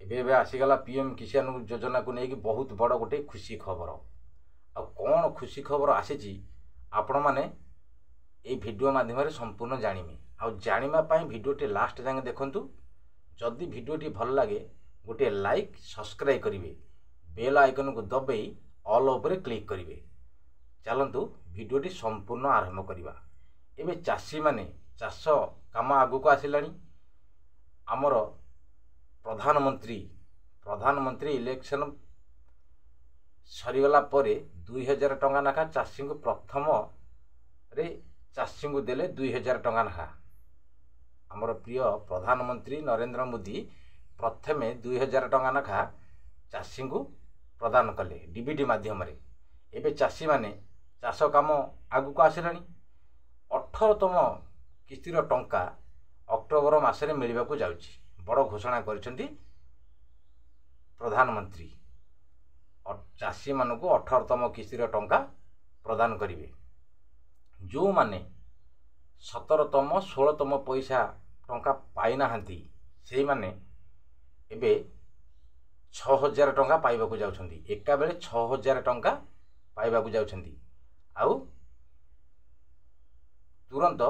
ଏବେ आसीगला पीएम किसान योजना को लेकिन बहुत बड़ गोटे खुशी खबर। आ कौन खुशी खबर आसी आपण मैंने ये वीडियो माध्यम संपूर्ण जानिमे। आ जानापी भिडटी लास्ट जाए देखूँ। जदि भिडटी भल लगे गोटे लाइक सब्सक्राइब करेंगे, बेल आइकन को दबाई ऑल ओपर क्लिक करेंगे। चलतु भिडटी संपूर्ण आरंभ करवा। एवं चाषी माने चाष काम आगु को आसला। आमर प्रधानमंत्री इलेक्शन सरीगला 2000 टंका नाखा चाषी को प्रथम रे चाषी को देले 2000 टंका नाखा। आमर प्रिय प्रधानमंत्री नरेंद्र मोदी प्रथमे 2000 टंका नाखा चाषी को प्रदान कले डीबीटी माध्यम रे। एबे चाषी माने चाष काम आगु को आसला। 18तम किस्तीर टंका अक्टोबर मासरे मिलवा को जाउछि। बड़ घोषणा करिसेंती प्रधानमंत्री। चाषी मानक 18तम किस्तीर टंका प्रदान करेंगे। जो माने 17तम 16तम पैसा टंका पाई नाहांती से माने एबे 6000 टंका पाइबा को जाउछंती। एका बेले 6000 टंका पाइबा को जाउछंती। आउ तुरंत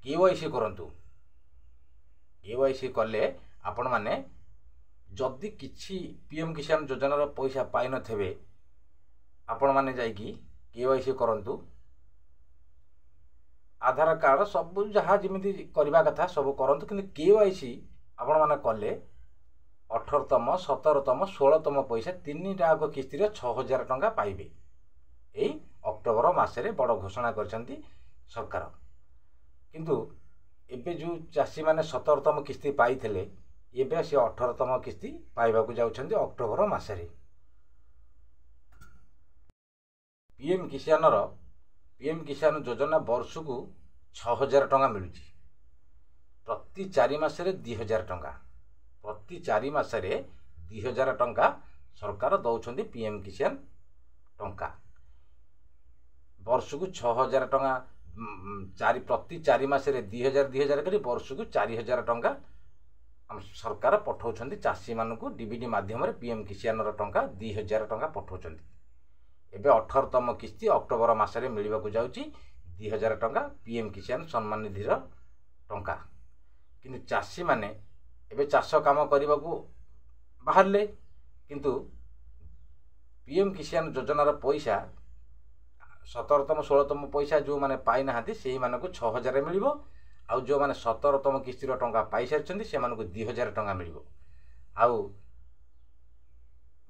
केवाईसी करंतु। केवाईसी कले आपण माने जदि किछि पीएम किसान योजनार पैसा पाई नथिबे आपण माने जाइकी केवाईसी करंतु। आधार कार्ड सब जहाँ जमी करवा कथा सब करंतु। किंतु केवाईसी आपण माने कले 18तम 17तम 16तम पैसा तीनटा आग किस्ती 6000 टंका पाइबे। यही अक्टोबर मासरे बड़ घोषणा करछंती सरकार। किंतु एबे जो चाषी माने 17तम किस्ती पाइथिले एबे से 18तम किस्ती पाइबा को जाउछंती अक्टोबर मासरे। पीएम किसान योजना वर्ष को 6000 टंका मिलुची। प्रति 4 मासरे 2000 टंका। प्रति 4 मासरे 2000 टंका सरकार दौछंती पीएम किसान टंका। वर्ष को 6000 टंका प्रति 4 मासरे 2000 करी वर्ष को 4000 टंका सरकार पठाउछंती चाषी मानकु डीबीटी माध्यम रे। पीएम किसान टंका 2000 टंका पठाउछंती। एबे 18तम किस्ती अक्टोबर मासरे मिलवा को जाउची 2000 टंका पीएम किसान सम्मान निधि टंका। किंतु चाषी माने एबे चाष काम करने को बाहरले। किंतु पीएम किसान योजनार पैसा 17तम 16तम पैसा जो माने पाई नाहांती सेही मानकु 6000 मिलिबो। आउ जो माने 17तम किस्तीर टंका पाई सारिछंती से मानकु 2000 टंका मिलिबो। आउ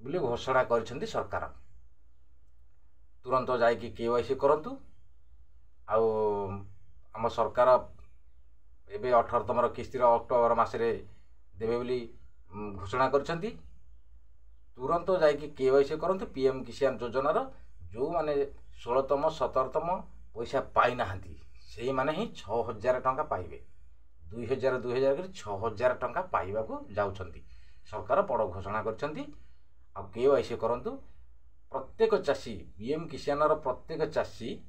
बुली घोषणा करिसेंती सरकार। तुरंत जाइकी केवाईसी करंतु। आउ आम सरकार एबे 18तम किस्तीर अक्टोबर मासरे देबे बोली घोषणा करिसेंती। तुरंत जाइकी केवाईसी करंतु। पीएम किसान योजनार जो माने 16तम 17तम पैसा पाई नाहांती सेही माने ही 6000 टंका पाइबे। 2000 कर 6000 टंका पाइबा को जाउछंती सरकार बड़ घोषणा करछंती। आ केवाईसी करंतु। प्रत्येक चाषी पीएम किसानर प्रत्येक चाषी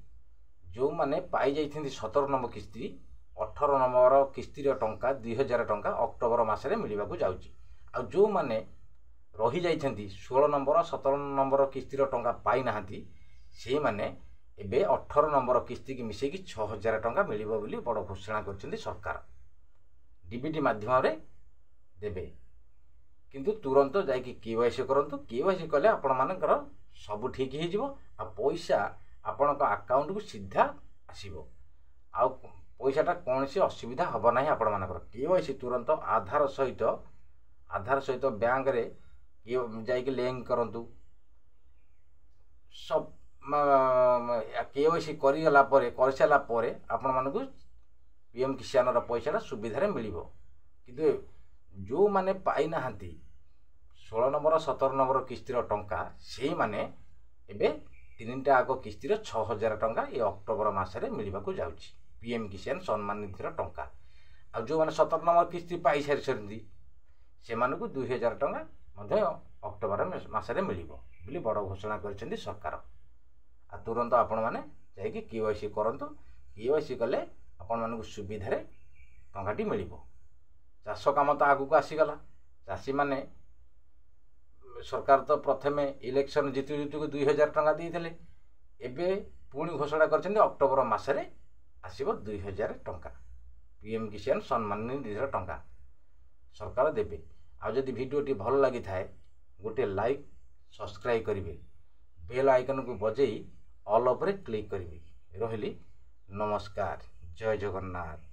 जो माने पाई जाइथिंती 17 नंबर किस्ती 18 नंबर किस्तीर टंका 2000 टंका अक्टोबर मासरे मिलवा को जाउची। आ जो माने रही जाइथिंती 16 नंबर 17 नंबर किस्तीर टंका पाई नाहांती से माने एबे 18 नंबर किस्ती की मिसेकी 6000 टंका मिलिबो बोली बड़ घोषणा करछंती सरकार। डीबीटी माध्यम रे देबे। किंतु तुरंत जाइकी केवाईसी करंतु। केवाईसी कले आपण मानकर सब ठीक हो जिवो। आ पैसा आपण अकाउंट को सीधा आसीबो। आ पैसाटा कौन सी असुविधा हब ना आपण मानकर। केवाईसी तुरंत आधार सहित बैंक रे जाइकी लिंक करंतु। सब केवाईसी करिगला परे कर साला परे आपण मानकु पीएम किसान पैसाटा सुविधा रे मिलिबो। किंतु जो माने पाई नाहांती 16 नंबर 17 नंबर किस्तीर टंका सेही माने एबे तीनटा आगो किस्तीर 6000 टंका ये अक्टोबर मासरे मिलवा को जाउची पीएम किसान सम्मान निधि टंका। आ जो माने 17 नंबर किस्ती पाई सारिछंती से मानकु 2000 टंका मध्य अक्टोबर मासरे मिलिबो बोली बड़ घोषणा करछंती सरकार। आ तुरंत आपण माने जाइकी केवाईसी करंतु। केवाईसी कले आपण मानकु सुविधा रे टंकाटी मिलिबो। चाष काम तो आगु को आसीगला। चाषी माने सरकार तो प्रथमे इलेक्शन जितु जितु 2000 टंका देते एबे पुणी घोषणा कर अक्टोबर मसरे आसब 2000 टंका पीएम किसान सम्मान निधि टंका सरकार देवे। आदि भिडटी भल लगी थाए गोटे लाइक सब्सक्राइब करेंगे बेल आइकन को बजे ऑल ओवर क्लिक करेंगे। रही नमस्कार जय जगन्नाथ।